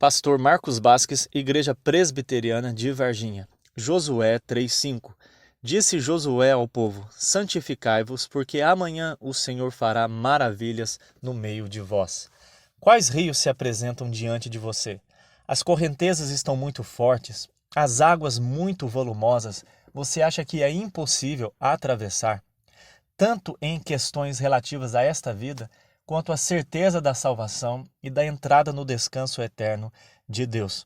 Pastor Marcos Basques, Igreja Presbiteriana de Varginha. Josué 3:5. Disse Josué ao povo: Santificai-vos, porque amanhã o Senhor fará maravilhas no meio de vós. Quais rios se apresentam diante de você? As correntezas estão muito fortes, as águas muito volumosas. Você acha que é impossível atravessar? Tanto em questões relativas a esta vida, quanto à certeza da salvação e da entrada no descanso eterno de Deus.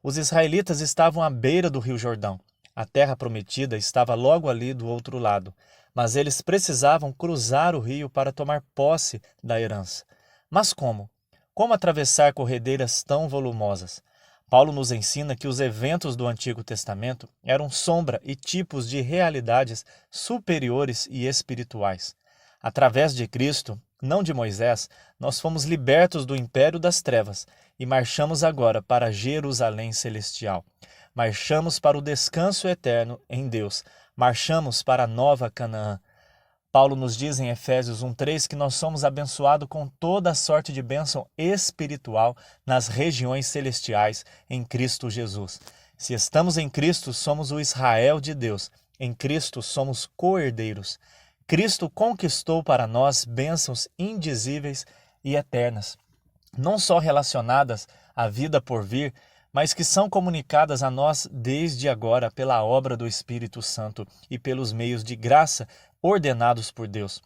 Os israelitas estavam à beira do Rio Jordão. A terra prometida estava logo ali do outro lado, mas eles precisavam cruzar o rio para tomar posse da herança. Mas como? Como atravessar corredeiras tão volumosas? Paulo nos ensina que os eventos do Antigo Testamento eram sombra e tipos de realidades superiores e espirituais. Através de Cristo, não de Moisés, nós fomos libertos do império das trevas e marchamos agora para Jerusalém celestial. Marchamos para o descanso eterno em Deus. Marchamos para a nova Canaã. Paulo nos diz em Efésios 1:3 que nós somos abençoados com toda a sorte de bênção espiritual nas regiões celestiais em Cristo Jesus. Se estamos em Cristo, somos o Israel de Deus. Em Cristo somos co-herdeiros. Cristo conquistou para nós bênçãos indizíveis e eternas, não só relacionadas à vida por vir, mas que são comunicadas a nós desde agora pela obra do Espírito Santo e pelos meios de graça ordenados por Deus.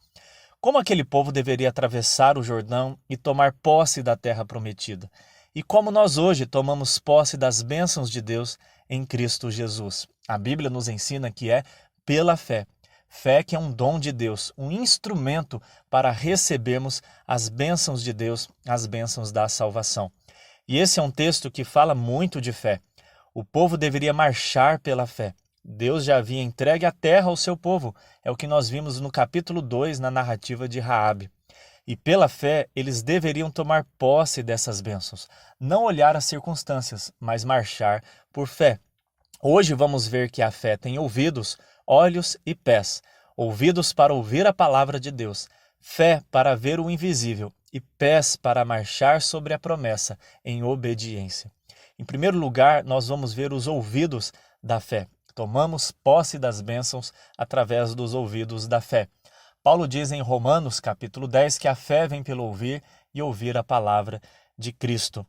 Como aquele povo deveria atravessar o Jordão e tomar posse da terra prometida? E como nós hoje tomamos posse das bênçãos de Deus em Cristo Jesus? A Bíblia nos ensina que é pela fé. Fé que é um dom de Deus, um instrumento para recebermos as bênçãos de Deus, as bênçãos da salvação. E esse é um texto que fala muito de fé. O povo deveria marchar pela fé. Deus já havia entregue a terra ao seu povo. É o que nós vimos no capítulo 2, na narrativa de Raabe. E pela fé, eles deveriam tomar posse dessas bênçãos. Não olhar as circunstâncias, mas marchar por fé. Hoje vamos ver que a fé tem ouvidos, olhos e pés. Ouvidos para ouvir a palavra de Deus. Fé para ver o invisível e pés para marchar sobre a promessa em obediência. Em primeiro lugar, nós vamos ver os ouvidos da fé. Tomamos posse das bênçãos através dos ouvidos da fé. Paulo diz em Romanos, capítulo 10, que a fé vem pelo ouvir e ouvir a palavra de Cristo.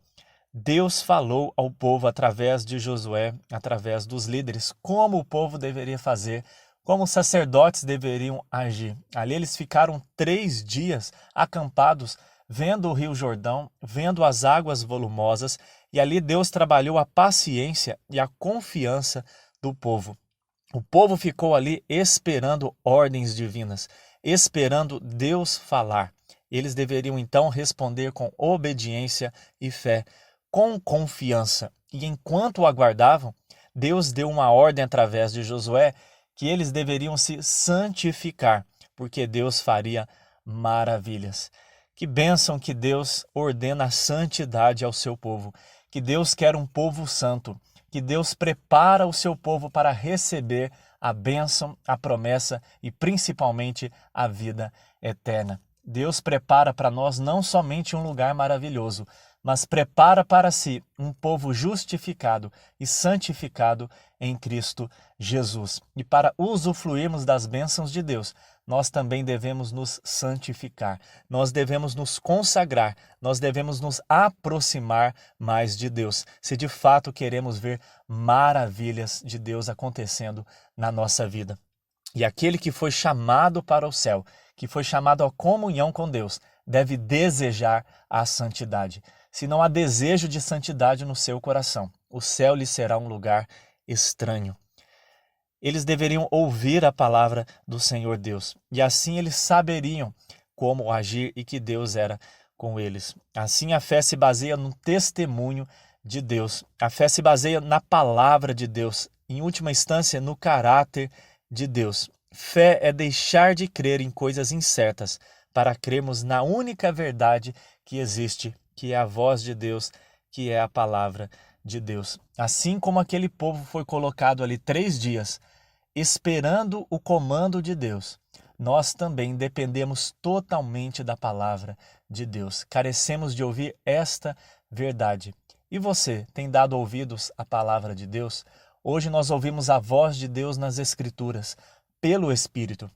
Deus falou ao povo através de Josué, através dos líderes, como o povo deveria fazer, como os sacerdotes deveriam agir. Ali eles ficaram 3 dias acampados, vendo o Rio Jordão, vendo as águas volumosas, e ali Deus trabalhou a paciência e a confiança do povo. O povo ficou ali esperando ordens divinas, esperando Deus falar. Eles deveriam então responder com obediência e fé, com confiança. E enquanto o aguardavam, Deus deu uma ordem através de Josué que eles deveriam se santificar, porque Deus faria maravilhas. Que bênção que Deus ordena a santidade ao seu povo, que Deus quer um povo santo, que Deus prepara o seu povo para receber a bênção, a promessa e principalmente a vida eterna. Deus prepara para nós não somente um lugar maravilhoso, mas prepara para si um povo justificado e santificado em Cristo Jesus. E para usufruirmos das bênçãos de Deus, nós também devemos nos santificar, nós devemos nos consagrar, nós devemos nos aproximar mais de Deus, se de fato queremos ver maravilhas de Deus acontecendo na nossa vida. E aquele que foi chamado para o céu, que foi chamado à comunhão com Deus, deve desejar a santidade. Se não há desejo de santidade no seu coração, o céu lhe será um lugar estranho. Eles deveriam ouvir a palavra do Senhor Deus, e assim eles saberiam como agir e que Deus era com eles. Assim a fé se baseia no testemunho de Deus. A fé se baseia na palavra de Deus, em última instância no caráter de Deus. Fé é deixar de crer em coisas incertas para crermos na única verdade que existe, que é a voz de Deus, que é a palavra de Deus. Assim como aquele povo foi colocado ali 3 dias, esperando o comando de Deus, nós também dependemos totalmente da palavra de Deus. Carecemos de ouvir esta verdade. E você, tem dado ouvidos à palavra de Deus? Hoje nós ouvimos a voz de Deus nas Escrituras, pelo Espírito.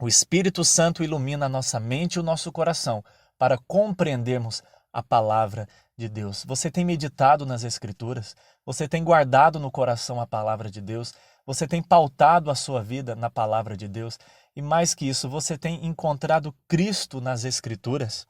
O Espírito Santo ilumina a nossa mente e o nosso coração para compreendermos a palavra de Deus. Você tem meditado nas Escrituras? Você tem guardado no coração a palavra de Deus? Você tem pautado a sua vida na palavra de Deus? E mais que isso, você tem encontrado Cristo nas Escrituras?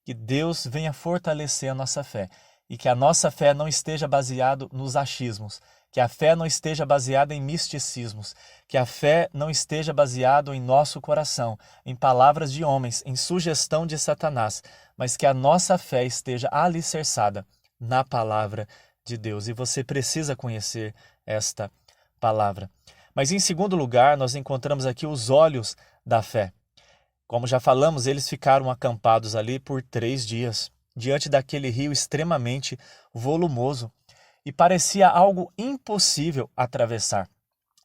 Que Deus venha fortalecer a nossa fé e que a nossa fé não esteja baseada nos achismos, que a fé não esteja baseada em misticismos, que a fé não esteja baseada em nosso coração, em palavras de homens, em sugestão de Satanás, mas que a nossa fé esteja alicerçada na palavra de Deus. E você precisa conhecer esta palavra. Mas em segundo lugar, nós encontramos aqui os olhos da fé. Como já falamos, eles ficaram acampados ali por 3 dias, diante daquele rio extremamente volumoso, e parecia algo impossível atravessar.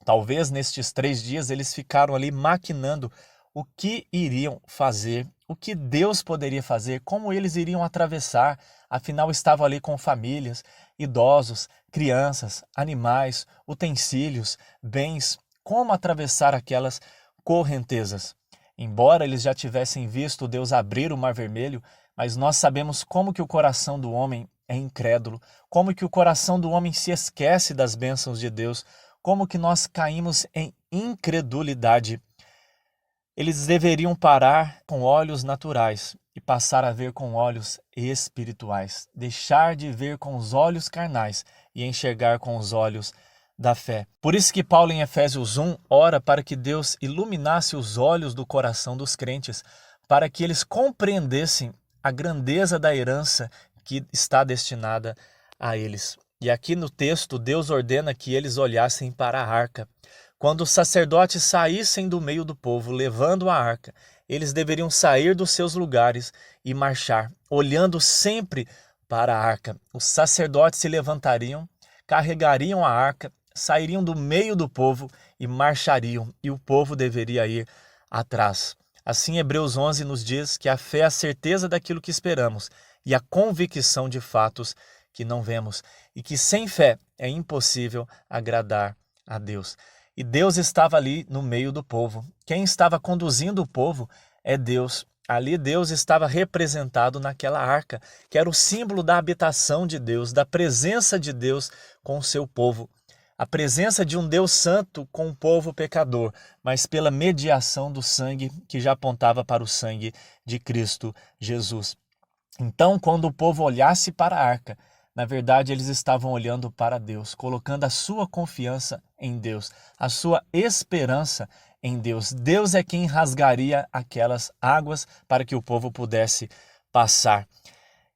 Talvez nestes 3 dias eles ficaram ali maquinando o que iriam fazer, o que Deus poderia fazer, como eles iriam atravessar, afinal estavam ali com famílias, idosos, crianças, animais, utensílios, bens, como atravessar aquelas correntezas. Embora eles já tivessem visto Deus abrir o Mar Vermelho, mas nós sabemos como que o coração do homem é incrédulo, como que o coração do homem se esquece das bênçãos de Deus, como que nós caímos em incredulidade. Eles deveriam parar com olhos naturais e passar a ver com olhos espirituais, deixar de ver com os olhos carnais e enxergar com os olhos da fé. Por isso que Paulo em Efésios 1 ora para que Deus iluminasse os olhos do coração dos crentes, para que eles compreendessem a grandeza da herança que está destinada a eles. E aqui no texto, Deus ordena que eles olhassem para a arca. Quando os sacerdotes saíssem do meio do povo, levando a arca, eles deveriam sair dos seus lugares e marchar, olhando sempre para a arca. Os sacerdotes se levantariam, carregariam a arca, sairiam do meio do povo e marchariam, e o povo deveria ir atrás. Assim, Hebreus 11 nos diz que a fé é a certeza daquilo que esperamos e a convicção de fatos que não vemos, e que sem fé é impossível agradar a Deus. E Deus estava ali no meio do povo. Quem estava conduzindo o povo é Deus. Ali Deus estava representado naquela arca, que era o símbolo da habitação de Deus, da presença de Deus com o seu povo. A presença de um Deus santo com um povo pecador, mas pela mediação do sangue que já apontava para o sangue de Cristo Jesus. Então, quando o povo olhasse para a arca, na verdade eles estavam olhando para Deus, colocando a sua confiança em Deus, a sua esperança em Deus. Deus é quem rasgaria aquelas águas para que o povo pudesse passar.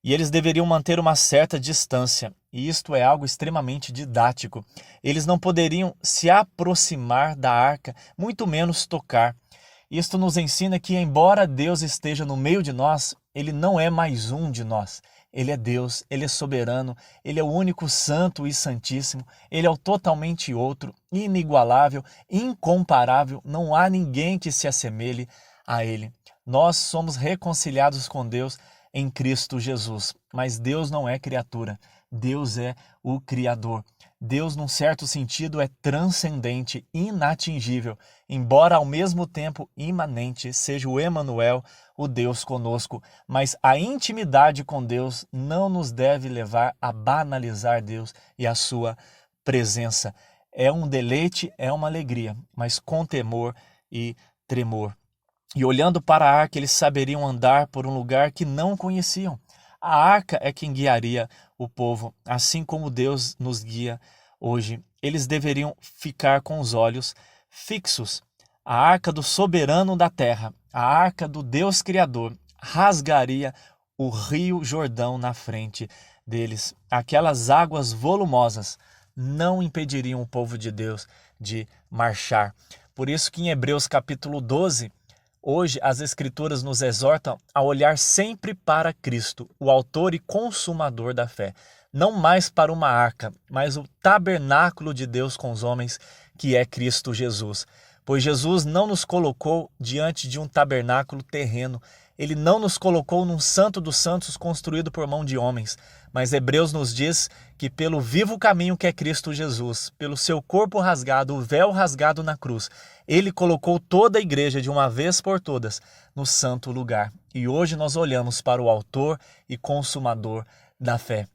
E eles deveriam manter uma certa distância, e isto é algo extremamente didático. Eles não poderiam se aproximar da arca, muito menos tocar. Isto nos ensina que, embora Deus esteja no meio de nós, Ele não é mais um de nós. Ele é Deus, Ele é soberano, Ele é o único santo e santíssimo, Ele é o totalmente outro, inigualável, incomparável, não há ninguém que se assemelhe a Ele. Nós somos reconciliados com Deus em Cristo Jesus, mas Deus não é criatura, Deus é o Criador. Deus, num certo sentido, é transcendente, inatingível, embora ao mesmo tempo imanente, seja o Emanuel, o Deus conosco. Mas a intimidade com Deus não nos deve levar a banalizar Deus e a sua presença. É um deleite, é uma alegria, mas com temor e tremor. E olhando para a arca, eles saberiam andar por um lugar que não conheciam. A arca é quem guiaria o povo, assim como Deus nos guia hoje. Eles deveriam ficar com os olhos fixos. A arca do soberano da terra, a arca do Deus Criador, rasgaria o rio Jordão na frente deles. Aquelas águas volumosas não impediriam o povo de Deus de marchar. Por isso que em Hebreus capítulo 12, hoje as Escrituras nos exortam a olhar sempre para Cristo, o autor e consumador da fé. Não mais para uma arca, mas o tabernáculo de Deus com os homens, que é Cristo Jesus. Pois Jesus não nos colocou diante de um tabernáculo terreno, Ele não nos colocou num santo dos santos construído por mão de homens, mas Hebreus nos diz que pelo vivo caminho que é Cristo Jesus, pelo seu corpo rasgado, o véu rasgado na cruz, ele colocou toda a igreja de uma vez por todas no santo lugar. E hoje nós olhamos para o autor e consumador da fé.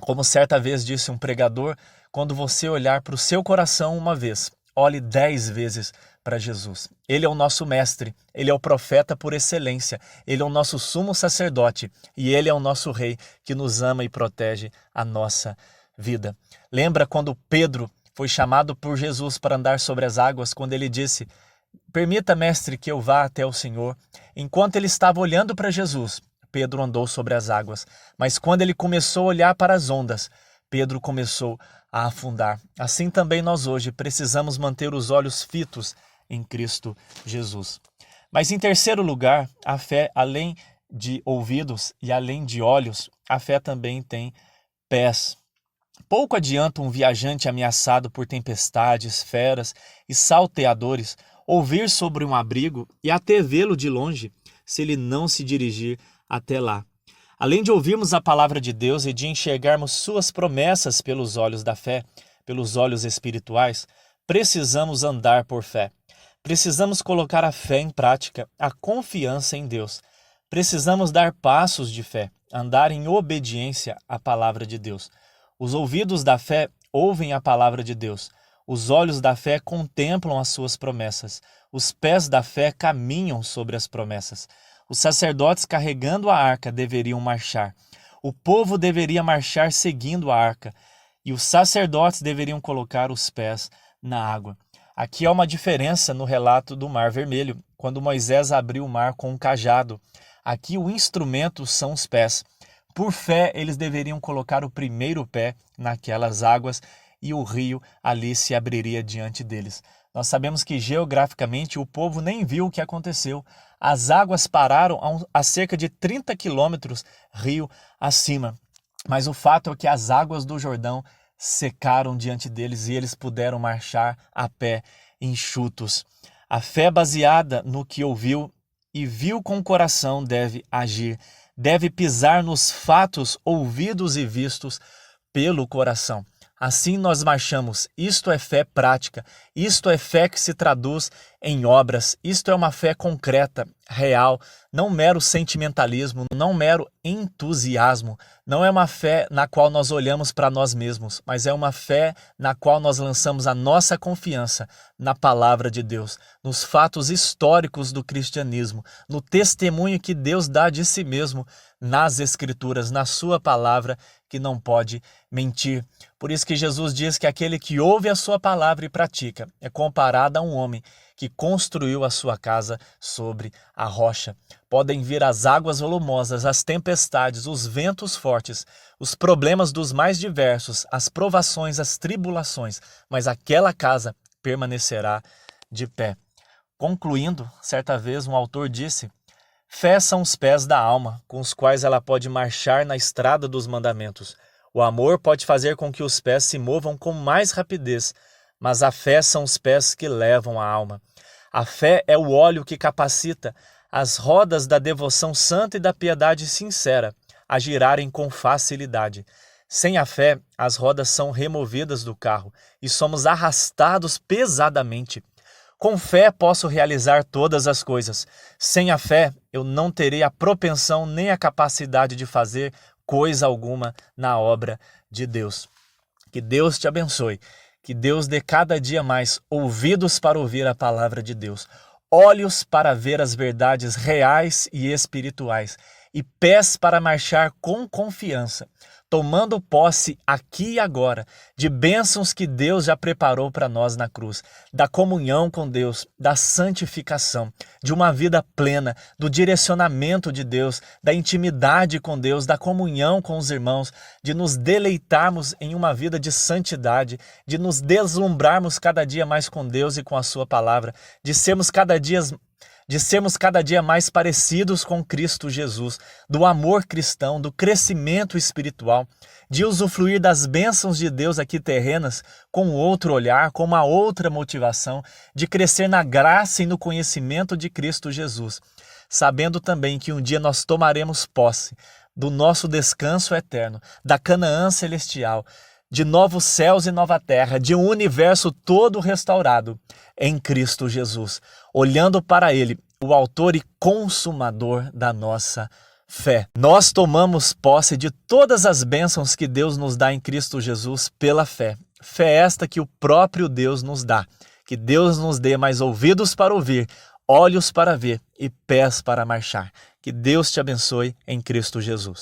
Como certa vez disse um pregador, quando você olhar para o seu coração uma vez, olhe 10 vezes para Jesus. Ele é o nosso mestre, ele é o profeta por excelência, ele é o nosso sumo sacerdote e ele é o nosso rei que nos ama e protege a nossa vida. Lembra quando Pedro foi chamado por Jesus para andar sobre as águas, quando ele disse: permita, mestre, que eu vá até o Senhor. Enquanto ele estava olhando para Jesus, Pedro andou sobre as águas, mas quando ele começou a olhar para as ondas, Pedro começou a afundar. Assim também nós hoje precisamos manter os olhos fitos em Cristo Jesus. Mas em terceiro lugar, a fé, além de ouvidos e além de olhos, a fé também tem pés. Pouco adianta um viajante ameaçado por tempestades, feras e salteadores ouvir sobre um abrigo e até vê-lo de longe, se ele não se dirigir até lá. Além de ouvirmos a palavra de Deus e de enxergarmos suas promessas pelos olhos da fé, pelos olhos espirituais, precisamos andar por fé. Precisamos colocar a fé em prática, a confiança em Deus. Precisamos dar passos de fé, andar em obediência à palavra de Deus. Os ouvidos da fé ouvem a palavra de Deus. Os olhos da fé contemplam as suas promessas. Os pés da fé caminham sobre as promessas. Os sacerdotes carregando a arca deveriam marchar. O povo deveria marchar seguindo a arca. E os sacerdotes deveriam colocar os pés na água. Aqui há uma diferença no relato do Mar Vermelho, quando Moisés abriu o mar com um cajado. Aqui o instrumento são os pés. Por fé, eles deveriam colocar o primeiro pé naquelas águas e o rio ali se abriria diante deles. Nós sabemos que geograficamente o povo nem viu o que aconteceu. As águas pararam a cerca de 30 quilômetros rio acima. Mas o fato é que as águas do Jordão secaram diante deles e eles puderam marchar a pé enxutos. A fé baseada no que ouviu e viu com o coração deve agir, deve pisar nos fatos ouvidos e vistos pelo coração. Assim nós marchamos. Isto é fé prática, isto é fé que se traduz em obras, isto é uma fé concreta, real, não mero sentimentalismo, não mero entusiasmo, não é uma fé na qual nós olhamos para nós mesmos, mas é uma fé na qual nós lançamos a nossa confiança na palavra de Deus, nos fatos históricos do cristianismo, no testemunho que Deus dá de si mesmo nas Escrituras, na sua palavra, que não pode mentir. Por isso que Jesus diz que aquele que ouve a sua palavra e pratica é comparado a um homem que construiu a sua casa sobre a rocha. Podem vir as águas volumosas, as tempestades, os ventos fortes, os problemas dos mais diversos, as provações, as tribulações, mas aquela casa permanecerá de pé. Concluindo, certa vez um autor disse: fé são os pés da alma, com os quais ela pode marchar na estrada dos mandamentos. O amor pode fazer com que os pés se movam com mais rapidez, mas a fé são os pés que levam a alma. A fé é o óleo que capacita as rodas da devoção santa e da piedade sincera a girarem com facilidade. Sem a fé, as rodas são removidas do carro e somos arrastados pesadamente. Com fé posso realizar todas as coisas. Sem a fé, eu não terei a propensão nem a capacidade de fazer coisa alguma na obra de Deus. Que Deus te abençoe. Que Deus dê cada dia mais ouvidos para ouvir a palavra de Deus, olhos para ver as verdades reais e espirituais e pés para marchar com confiança, tomando posse aqui e agora de bênçãos que Deus já preparou para nós na cruz, da comunhão com Deus, da santificação, de uma vida plena, do direcionamento de Deus, da intimidade com Deus, da comunhão com os irmãos, de nos deleitarmos em uma vida de santidade, de nos deslumbrarmos cada dia mais com Deus e com a sua palavra, de sermos cada dia mais parecidos com Cristo Jesus, do amor cristão, do crescimento espiritual, de usufruir das bênçãos de Deus aqui terrenas com outro olhar, com uma outra motivação, de crescer na graça e no conhecimento de Cristo Jesus. sabendo também que um dia nós tomaremos posse do nosso descanso eterno, da Canaã celestial, de novos céus e nova terra, de um universo todo restaurado em Cristo Jesus, olhando para Ele, o autor e consumador da nossa fé. Nós tomamos posse de todas as bênçãos que Deus nos dá em Cristo Jesus pela fé. Fé esta que o próprio Deus nos dá. Que Deus nos dê mais ouvidos para ouvir, olhos para ver e pés para marchar. Que Deus te abençoe em Cristo Jesus.